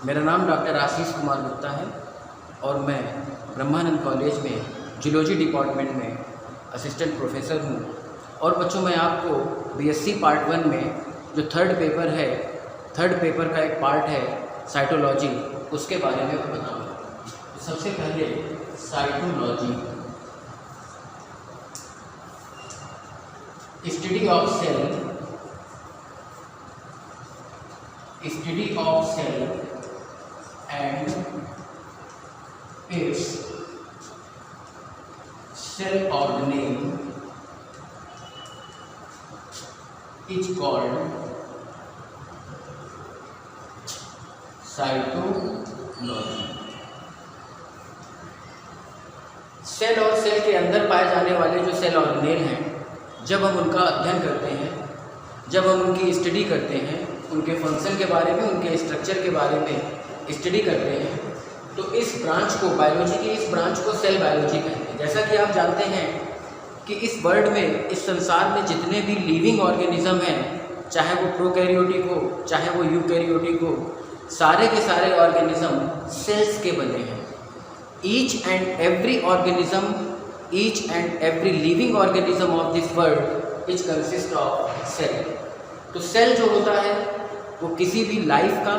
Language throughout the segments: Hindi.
मेरा नाम डॉक्टर आशीष कुमार गुप्ता है और मैं ब्रह्मानंद कॉलेज में जूलॉजी डिपार्टमेंट में असिस्टेंट प्रोफेसर हूँ। और बच्चों, मैं आपको बीएससी पार्ट 1 में जो थर्ड पेपर का एक पार्ट है साइटोलॉजी, उसके बारे में बताऊँगा। तो सबसे पहले cytology, study of cell and its cell organelle is called cytology. Cell और सेल के अंदर पाए जाने वाले जो सेल ऑर्गेनेल हैं, जब हम उनका अध्ययन करते हैं, जब हम उनकी स्टडी करते हैं, उनके फंक्शन के बारे में, उनके स्ट्रक्चर के बारे में स्टडी करते हैं, तो इस ब्रांच को, बायोलॉजी की इस ब्रांच को सेल बायोलॉजी कहते हैं। जैसा कि आप जानते हैं कि इस वर्ल्ड में, इस संसार में जितने भी लिविंग ऑर्गेनिज्म हैं, चाहे वो प्रोकैरियोटिक हो, चाहे वो यूकैरियोटिक हो, सारे के सारे ऑर्गेनिज्म सेल्स के बने हैं। Each and every organism, each and every living organism of this world is consist of cell. तो सेल जो होता है वो किसी भी लाइफ का,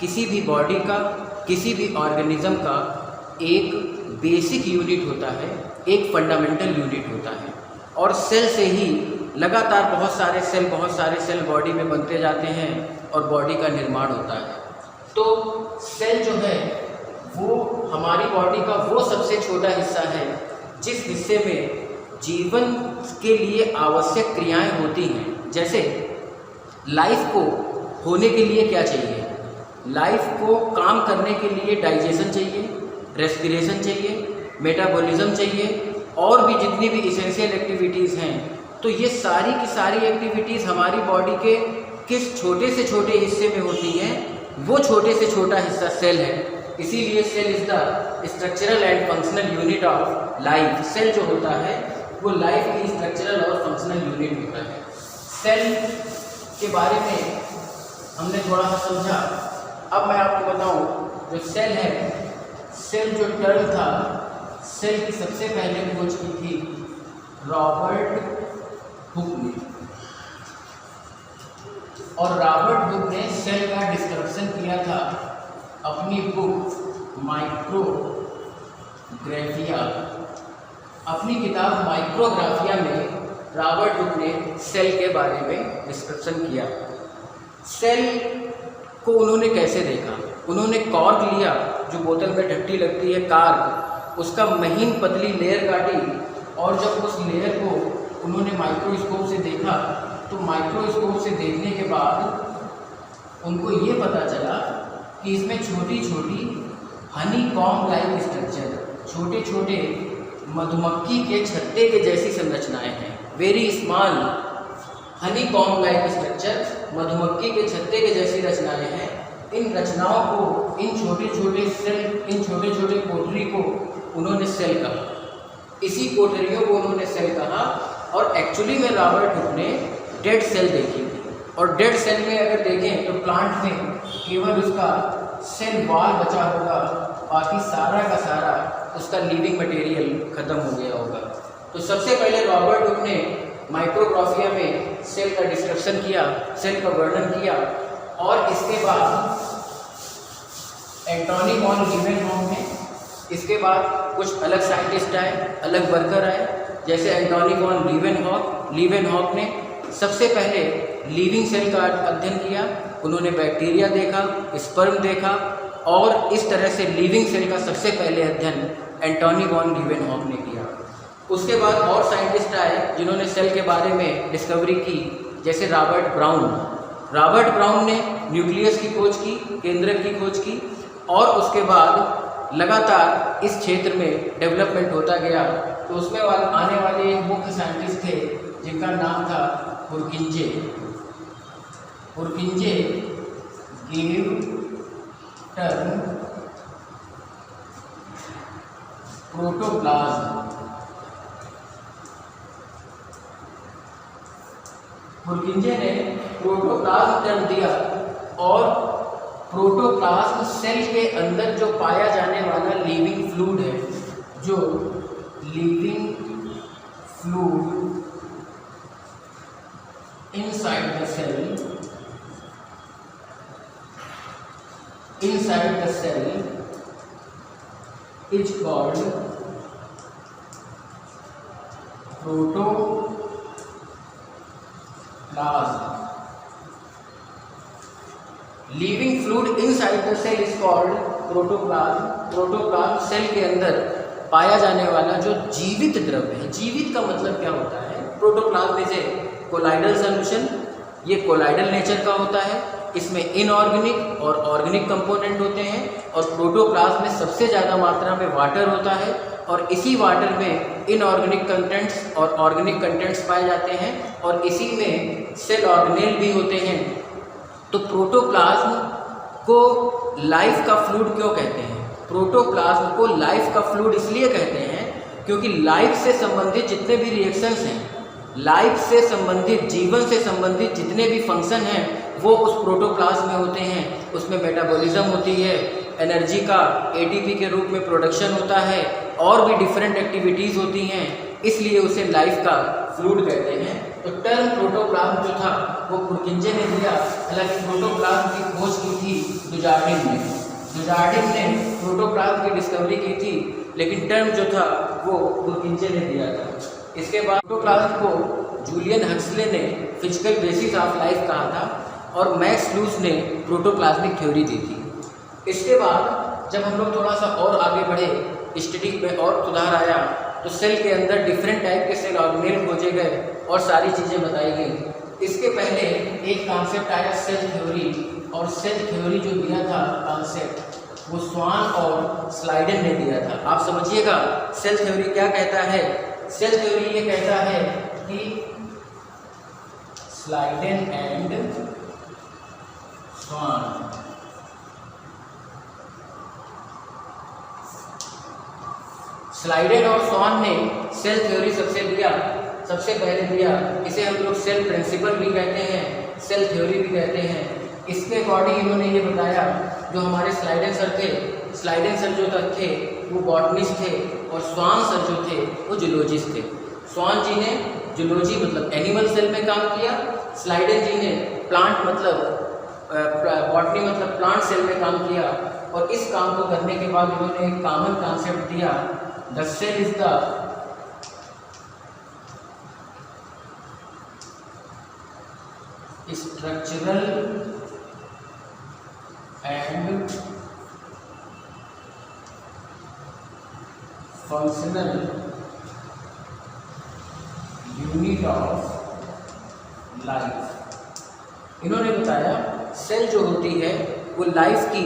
किसी भी बॉडी का, किसी भी ऑर्गेनिज्म का एक बेसिक यूनिट होता है, एक फंडामेंटल यूनिट होता है। और सेल से ही लगातार बहुत सारे सेल बॉडी में बनते जाते हैं और बॉडी का निर्माण होता है। तो सेल जो है वो हमारी बॉडी का वो सबसे छोटा हिस्सा है जिस हिस्से में जीवन के लिए आवश्यक क्रियाएं होती हैं। जैसे लाइफ को होने के लिए क्या चाहिए? लाइफ को काम करने के लिए डाइजेशन चाहिए, रेस्पिरेशन चाहिए, मेटाबॉलिज्म चाहिए, और भी जितनी भी इसेंशियल एक्टिविटीज़ हैं। तो ये सारी की सारी एक्टिविटीज़ हमारी बॉडी के किस छोटे से छोटे हिस्से में होती हैं? वो छोटे से छोटा हिस्सा सेल है। इसीलिए cell is the structural and functional unit of life. Cell जो होता है वो लाइफ की स्ट्रक्चरल और फंक्शनल यूनिट होता है। सेल के बारे में हमने थोड़ा सा समझा। अब मैं आपको बताऊं, जो सेल है, सेल जो टर्म था, सेल की सबसे पहले खोज की थी रॉबर्ट हुक ने। और रॉबर्ट हुक ने सेल का डिस्क्रिप्शन किया था अपनी बुक माइक्रोग्राफिया। अपनी किताब माइक्रोग्राफिया में रॉबर्ट हुक ने सेल के बारे में डिस्क्रिप्शन किया। सेल को उन्होंने कैसे देखा? उन्होंने कॉर्क लिया, जो बोतल में टट्टी लगती है, कॉर्क, उसका महीन पतली लेयर काटी, और जब उस लेयर को उन्होंने माइक्रोस्कोप से देखा, तो माइक्रोस्कोप से देखने के बाद उनको ये पता चला कि इसमें छोटी छोटी हनी कॉम्ब लाइक स्ट्रक्चर, छोटे छोटे मधुमक्खी के छत्ते के जैसी संरचनाएं हैं। Very small Honey comb like structure, मधुमक्खी के छत्ते के जैसी रचनाएं हैं। इन रचनाओं को, इन छोटे छोटे सेल, इन छोटे छोटे कोठरी को उन्होंने सेल कहा। इसी कोठरियों को उन्होंने सेल कहा। और एक्चुअली में रॉबर्ट हुक ने डेड सेल देखी थी। और डेड सेल में अगर देखें तो प्लांट में केवल उसका सेल वॉल बचा होगा, बाकी सारा का सारा उसका लिविंग मटेरियल खत्म हो गया होगा। तो सबसे पहले रॉबर्ट हुक ने माइक्रोग्राफिया में सेल का डिस्क्रिप्शन किया, सेल का वर्णन किया। और इसके बाद एंटोनी वॉन लीवेनहॉक ने, इसके बाद कुछ अलग साइंटिस्ट आए, अलग वर्कर आए, जैसे एंटोनी वॉन लीवेनहॉक ने सबसे पहले लिविंग सेल का अध्ययन किया। उन्होंने बैक्टीरिया देखा, स्पर्म देखा, और इस तरह से लिविंग सेल का सबसे पहले अध्ययन एंटोनी वॉन लीवेनहॉक ने किया। उसके बाद और साइंटिस्ट आए जिन्होंने सेल के बारे में डिस्कवरी की, जैसे रॉबर्ट ब्राउन ने न्यूक्लियस की खोज की, केंद्रक की खोज की। और उसके बाद लगातार इस क्षेत्र में डेवलपमेंट होता गया। तो उसमें आने वाले एक मुख्य साइंटिस्ट थे जिनका नाम था पुरकिंजे गिव टर्म प्रोटोप्लाज्म। पुरकिंजे ने प्रोटोप्लाज्म टर्म दिया और प्रोटोप्लाज्म सेल के अंदर जो पाया जाने वाला लिविंग फ्लूइड है, जो living fluid inside the cell is called protoplasm. Living fluid inside the cell is called protoplasm. Protoplasm cell के अंदर पाया जाने वाला जो जीवित द्रव्य है, जीवित का मतलब क्या होता है, protoplasm is a colloidal solution, ये कोलाइडल नेचर का होता है, इसमें इनऑर्गेनिक और ऑर्गेनिक कंपोनेंट होते हैं, और प्रोटोप्लाज्म में सबसे ज़्यादा मात्रा में वाटर होता है, और इसी वाटर में इनऑर्गेनिक कंटेंट्स और ऑर्गेनिक कंटेंट्स पाए जाते हैं, और इसी में सेल ऑर्गेनेल भी होते हैं। तो प्रोटोप्लाज्म को लाइफ का फ्लूइड क्यों कहते हैं? प्रोटोप्लाज्म को लाइफ का फ्लूइड इसलिए कहते हैं क्योंकि लाइफ से संबंधित जितने भी रिएक्शंस हैं, लाइफ से संबंधित, जीवन से संबंधित जितने भी फंक्शन हैं वो उस प्रोटोप्लाज्म में होते हैं। उसमें मेटाबॉलिज्म होती है, एनर्जी का एटीपी के रूप में प्रोडक्शन होता है, और भी डिफरेंट एक्टिविटीज़ होती हैं, इसलिए उसे लाइफ का फ्लूइड कहते हैं। तो टर्म प्रोटोप्लाज्म जो था वो पुरकिंजे ने दिया, हालांकि प्रोटोप्लाज्म की खोज की थी डुजार्डिन ने। डुजार्डिन ने प्रोटोप्लाज्म की डिस्कवरी की थी, लेकिन टर्म जो था वो पुरकिंजे ने दिया था। इसके बाद प्रोटोप्लाज्म को जूलियन हक्सले ने फिजिकल बेसिस ऑफ लाइफ कहा था, और मैक्स लूस ने प्रोटोप्लाज्मिक थ्योरी दी थी। इसके बाद जब हम लोग थोड़ा सा और आगे बढ़े, स्टडी में और सुधार आया, तो सेल के अंदर डिफरेंट टाइप के सेल ऑर्गेनेल खोजे गए और सारी चीज़ें बताई गई। इसके पहले एक कॉन्सेप्ट आया सेल थ्योरी, और सेल थ्योरी जो दिया था कॉन्सेप्ट वो स्वान और स्लाइडन ने दिया था। आप समझिएगा सेल थ्योरी क्या कहता है। सेल थ्योरी ये कहता है कि स्लाइडन एंड स्वान स्लाइडन और स्वान ने सेल थ्योरी सबसे पहले दिया। इसे हम लोग सेल प्रिंसिपल भी कहते हैं, सेल थ्योरी भी कहते हैं। इसके अकॉर्डिंग इन्होंने ये बताया, जो हमारे स्लाइडन सर थे, स्लाइडन सर जो थे वो बॉटनिस्ट थे, और स्वान सर जो थे वो जूलॉजिस्ट थे। स्वान जी ने जूलॉजी मतलब एनिमल सेल में काम किया, स्लाइडन जी ने प्लांट मतलब बॉटनी मतलब प्लांट सेल में काम किया, और इस काम को करने के बाद उन्होंने एक कॉमन कॉन्सेप्ट दिया, the cell is the structural and functional unit of life। इन्होंने बताया सेल जो होती है वो लाइफ की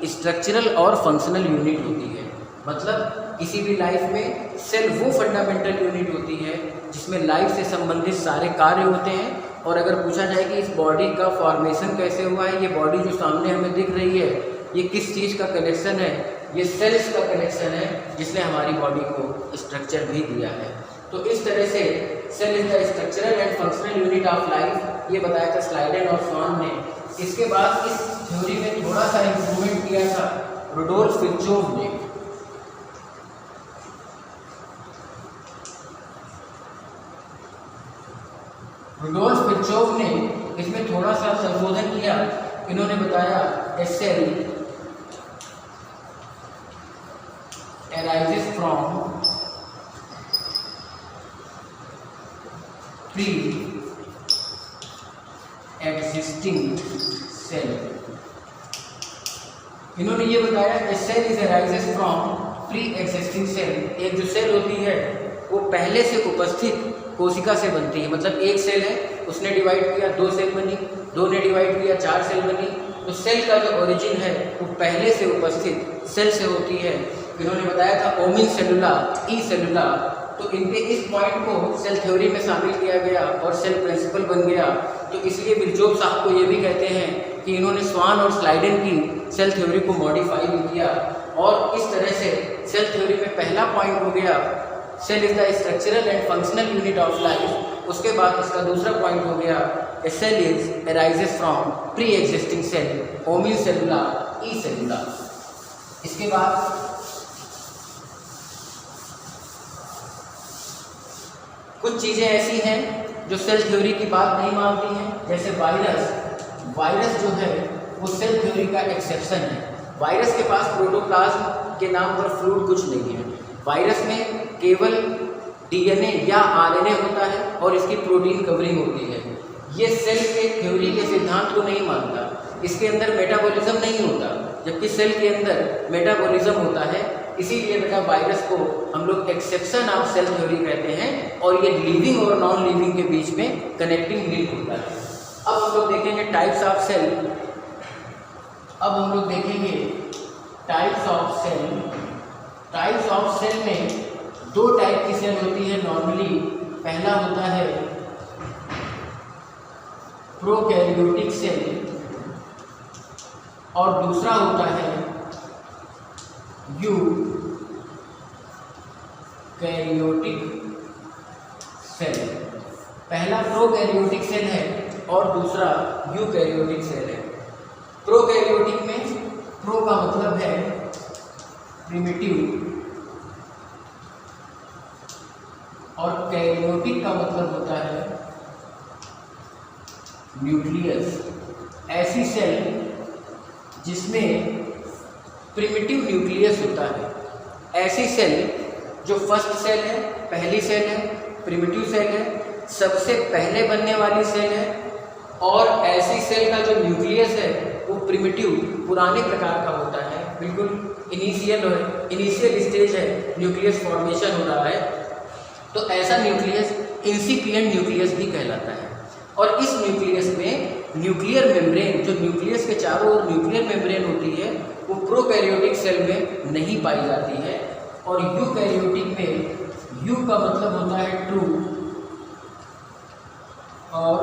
स्ट्रक्चरल और फंक्शनल यूनिट होती है। मतलब किसी भी लाइफ में सेल वो फंडामेंटल यूनिट होती है जिसमें लाइफ से संबंधित सारे कार्य होते हैं। और अगर पूछा जाए कि इस बॉडी का फॉर्मेशन कैसे हुआ है, ये बॉडी जो सामने हमें दिख रही है ये किस चीज़ का कनेक्शन है, ये सेल्स का कनेक्शन है जिसने हमारी बॉडी को स्ट्रक्चर भी दिया है। तो इस तरह से cell is the structural and functional unit of life, ये बताया था स्लाइडन और स्वान ने। इसके बाद इस थ्योरी में थोड़ा सा इम्प्रूवमेंट किया था रुडोल्फ विर्चोव ने। रुडोल्फ विर्चोव ने इसमें थोड़ा सा संशोधन किया। इन्होंने बताया a cell arises from pre-existing cell। इन्होंने ये बताया a cell is arises from pre-existing cell। एक जो सेल होती है वो पहले से उपस्थित कोशिका से बनती है। मतलब एक सेल है, उसने डिवाइड किया, 2 सेल बनी, 2 ने डिवाइड किया, 4 सेल बनी। तो सेल का जो ओरिजिन है वो पहले से उपस्थित सेल से होती है। इन्होंने बताया था ओमिन सेलुला, ई सेलुला। तो इनके इस पॉइंट को सेल थ्योरी में शामिल किया गया और सेल प्रिंसिपल बन गया। तो इसलिए विर्चोव साहब को ये भी कहते हैं कि इन्होंने स्वान और स्लाइडन की सेल थ्योरी को मॉडिफाई भी किया। और इस तरह से सेल थ्योरी में पहला पॉइंट हो गया cell is the structural and functional unit of life. उसके बाद इसका दूसरा पॉइंट हो गया a cell is arises from pre existing cell, होमी सेलुलर, ई सेलुलर। इसके बाद कुछ चीज़ें ऐसी हैं जो सेल थ्योरी की बात नहीं मानती हैं, जैसे वायरस जो है वो सेल थ्योरी का एक्सेप्शन है। वायरस के पास प्रोटोप्लाज्म के नाम पर फ्लूइड कुछ नहीं है। वायरस में केवल डीएनए या आरएनए होता है और इसकी प्रोटीन कवरिंग होती है। ये सेल के थ्योरी के सिद्धांत को नहीं मानता। इसके अंदर मेटाबॉलिज्म नहीं होता, जबकि सेल के अंदर मेटाबॉलिज्म होता है। इसीलिए बेटा वायरस को हम लोग एक्सेप्शन ऑफ सेल थ्योरी कहते हैं और ये लिविंग और नॉन लिविंग के बीच में कनेक्टिंग लिंक होता है। अब हम लोग देखेंगे टाइप्स ऑफ सेल। अब हम लोग देखेंगे types of cell. Types of cell में दो टाइप की सेल होती है नॉर्मली। पहला होता है प्रोकैरियोटिक सेल और दूसरा होता है यूकैरियोटिक सेल। पहला प्रोकैरियोटिक सेल है और दूसरा यूकैरियोटिक सेल है। प्रोकैरियोटिक में प्रो का मतलब है प्रिमिटिव और कैरियोटिक का मतलब होता है न्यूक्लियस। ऐसी सेल जिसमें प्रिमिटिव न्यूक्लियस होता है। ऐसी सेल जो फर्स्ट सेल है, पहली सेल है, प्रिमिटिव सेल है, सबसे पहले बनने वाली सेल है। और ऐसी सेल का जो न्यूक्लियस है वो प्रिमिटिव, पुराने प्रकार का होता है, बिल्कुल इनिशियल स्टेज है, न्यूक्लियस फॉर्मेशन हो रहा है। तो ऐसा न्यूक्लियस इंसिपिएंट न्यूक्लियस भी कहलाता है। और इस न्यूक्लियस में न्यूक्लियर मेम्ब्रेन, जो न्यूक्लियस के चारों ओर न्यूक्लियर मेम्ब्रेन होती है, वो प्रोकैरियोटिक सेल में नहीं पाई जाती है। और यूकैरियोटिक में यू का मतलब होता है ट्रू और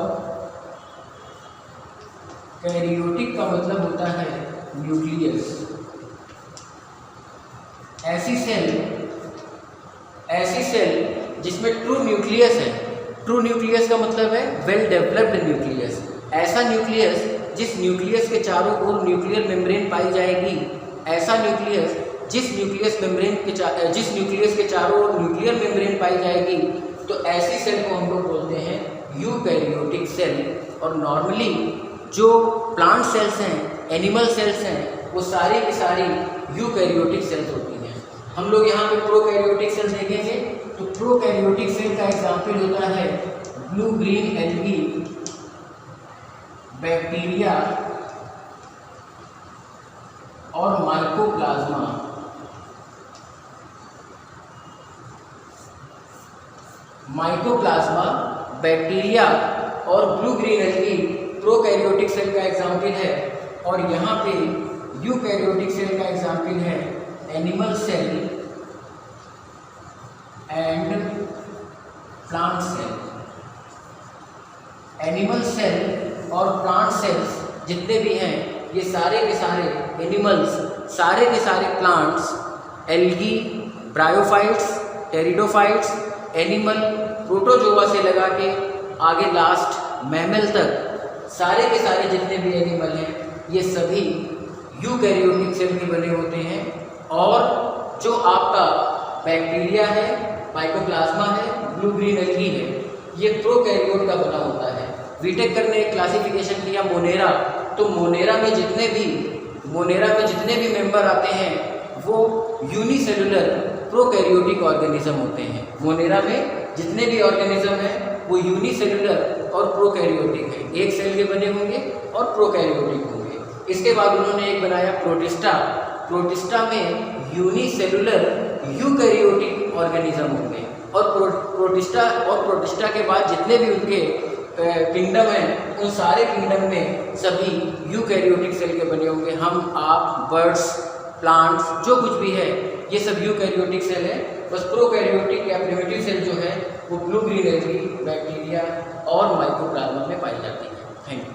कैरियोटिक का मतलब होता है न्यूक्लियस। ऐसी सेल जिसमें ट्रू न्यूक्लियस है। ट्रू न्यूक्लियस का मतलब है वेल डेवलप्ड न्यूक्लियस। ऐसा न्यूक्लियस जिस न्यूक्लियस के चारों ओर न्यूक्लियर मेम्ब्रेन पाई जाएगी। ऐसा न्यूक्लियस जिस न्यूक्लियस के चारों ओर न्यूक्लियर मेम्ब्रेन पाई जाएगी, तो ऐसी सेल को हम लोग बोलते हैं यूकैरियोटिक सेल। और नॉर्मली जो प्लांट सेल्स हैं, एनिमल सेल्स हैं, वो सारी की सारी यूकैरियोटिक सेल्स होती हैं। हम लोग यहाँ पे प्रोकैरियोटिक सेल देखेंगे तो प्रोकैरियोटिक सेल का एग्जाम्पल होता है ब्लू ग्रीन एल्गी, बैक्टीरिया और माइकोप्लाज्मा। माइकोप्लाज्मा, बैक्टीरिया और blue green algae prokaryotic cell का एग्जाम्पल है। और यहाँ पे यूकैरियोटिक सेल का एग्जाम्पल है animal cell and plant cell. Animal cell और प्लांट सेल्स जितने भी हैं, ये सारे के सारे एनिमल्स, सारे के सारे plants, algae, bryophytes, pteridophytes, animal, protozoa से लगा के आगे लास्ट मैमल तक, सारे के सारे जितने भी एनिमल हैं, ये सभी यूकैरियोटिक सेल के बने होते हैं। और जो आपका बैक्टीरिया है, माइकोप्लाज्मा है, ब्लू ग्रीन एल्गी है, ये प्रोकैरियोट का बना होता है। वीटेक करने एक क्लासिफिकेशन किया मोनेरा, तो मोनेरा में जितने भी मेंबर आते हैं वो यूनिसेलुलर प्रोकैरियोटिक ऑर्गेनिज्म होते हैं। मोनेरा में जितने भी ऑर्गेनिज्म हैं वो यूनिसेलुलर और प्रोकैरियोटिक है, एक सेल के बने होंगे और प्रोकैरियोटिक होंगे। इसके बाद उन्होंने एक बनाया प्रोटिस्टा। प्रोटिस्टा में यूनिसेलुलर यूकैरियोटिक ऑर्गेनिज्म होंगे। और प्रोटिस्टा के बाद जितने भी उनके किंगडम हैं, उन सारे किंगडम में सभी यूकैरियोटिक सेल के बने होंगे। हम, आप, बर्ड्स, प्लांट्स, जो कुछ भी है, ये सब यूकैरियोटिक सेल है। बस प्रोकैरियोटिक या प्रिमिटिव सेल जो है वो ब्लू ग्रीन एल्गी, बैक्टीरिया और माइकोप्लाज्मा में पाई जाती है। Thank you.